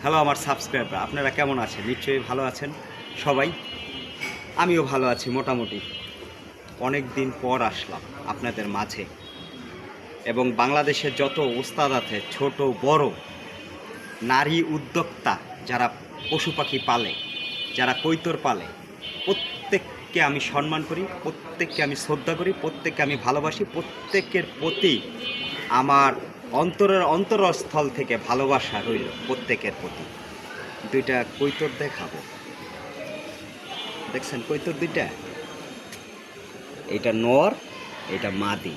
Hello আমার subscriber, আপনারা কেমন আছেন? নিশ্চয়ই ভালো আছেন সবাই। আমিও ভালো আছি মোটামুটি। অনেক দিন পর আসলাম আপনাদের মাঝে, এবং বাংলাদেশের যত ওস্তাদ আছে, ছোট বড়, নারী উদ্যোক্তা, যারা পশু পাখি পালে, যারা কৈতর পালে, প্রত্যেককে আমি সম্মান করি, প্রত্যেককে আমি শ্রদ্ধা করি, প্রত্যেককে আমি ভালোবাসি। প্রত্যেকের প্রতি আমার অন্তরস্থল থেকে ভালোবাসা রইল প্রত্যেকের প্রতি। দুইটা কৈতর দেখাবো, দেখছেন কৈতর দুইটা? এইটা নর, এইটা মাদি।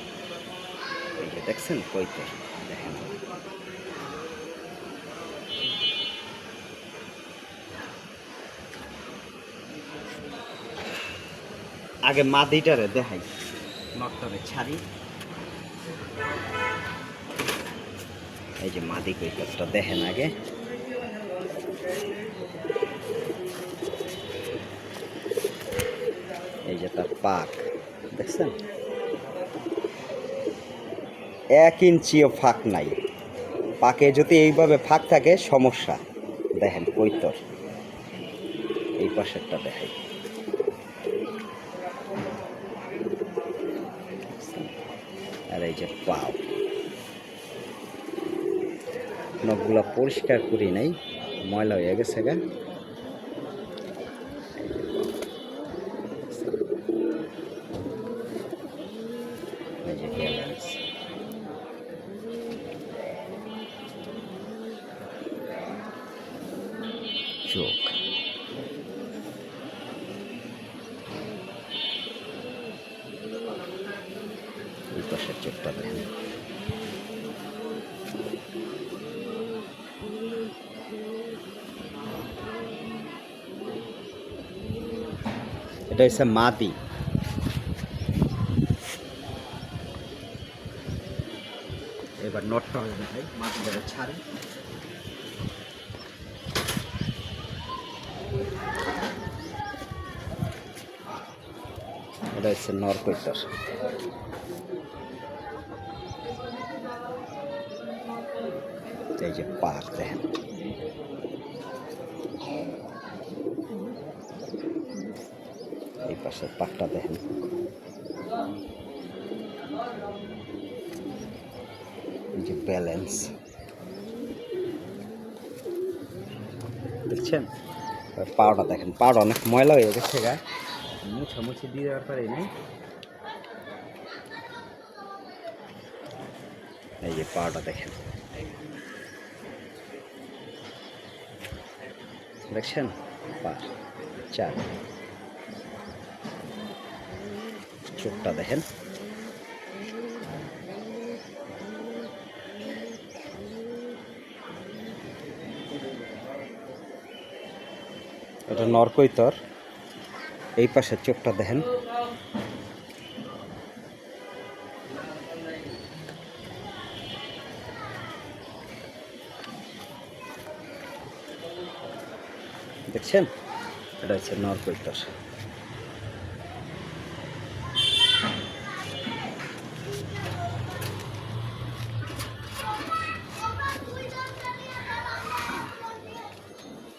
এই যে দেখছেন কৈতর, দেখেন। আগে মাদিটারে দেখাই, নরটারে ছাড়ি। এই যে মাদি কৈতরটা দেখেন আগে। এই যে তার পাক দেখছেন, 1 ইঞ্চিও ফাঁক নাই। পাকে যদি এইভাবে ফাঁক থাকে সমস্যা। দেখেন কৈতর, এই পাশেরটা দেখাই। আর এই যে পাও, নখগুলা পরিষ্কার করি নাই, ময়লা হয়ে গেছে গা। এই যে ব্যালেন্স, চোখ, এই পাশের চোখটা দেখেন। এটা হচ্ছে মাদি। এবার নটটা হয়ে দেখাই, মাদিটা ছাড়ি। এটা হচ্ছে নর কৈতর। এই যে পাক দেখেন, এই পাশের পাকটা দেখেন। এই যে ব্যালেন্স দেখছেন। পাওটা দেখেন, পাওটা অনেক ময়লা হয়ে গেছে গা, মুছামুছি দিয়ে দেওয়ার পরে নেই। এই যে পাওটা দেখেন, দেখছেন পা 4। চোখটা দেখেন, এটা নর কৈতর। এই পাশের চোখটা দেখেন, দেখছেন? এটা হচ্ছে নর কৈতর।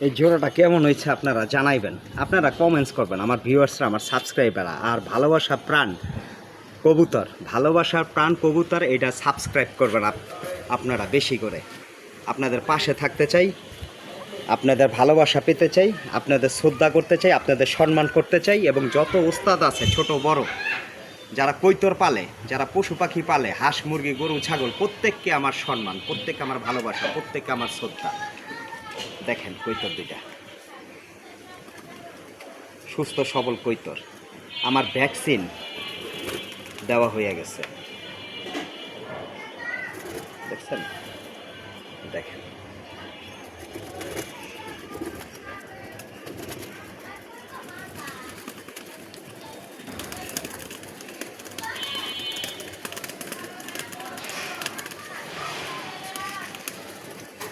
এই জোড়াটা কেমন হয়েছে আপনারা জানাইবেন, আপনারা কমেন্টস করবেন, আমার ভিউয়ার্সরা, আমার সাবস্ক্রাইবাররা। আর ভালোবাসা প্রাণ কবুতর, ভালোবাসার প্রাণ কবুতর, এটা সাবস্ক্রাইব করবেন আপনারা বেশি করে। আপনাদের পাশে থাকতে চাই, আপনাদের ভালোবাসা পেতে চাই, আপনাদের শ্রদ্ধা করতে চাই, আপনাদের সম্মান করতে চাই। এবং যত ওস্তাদ আছে ছোট বড়, যারা কৈতর পালে, যারা পশু পাখি পালে, হাঁস মুরগি গরু ছাগল, প্রত্যেককে আমার সম্মান, প্রত্যেককে আমার ভালোবাসা, প্রত্যেককে আমার শ্রদ্ধা। দেখেন কৈতর দুইটা, সুস্থ সবল কৈতর। আমার ভ্যাকসিন দেওয়া হয়ে গেছে, দেখছেন? দেখেন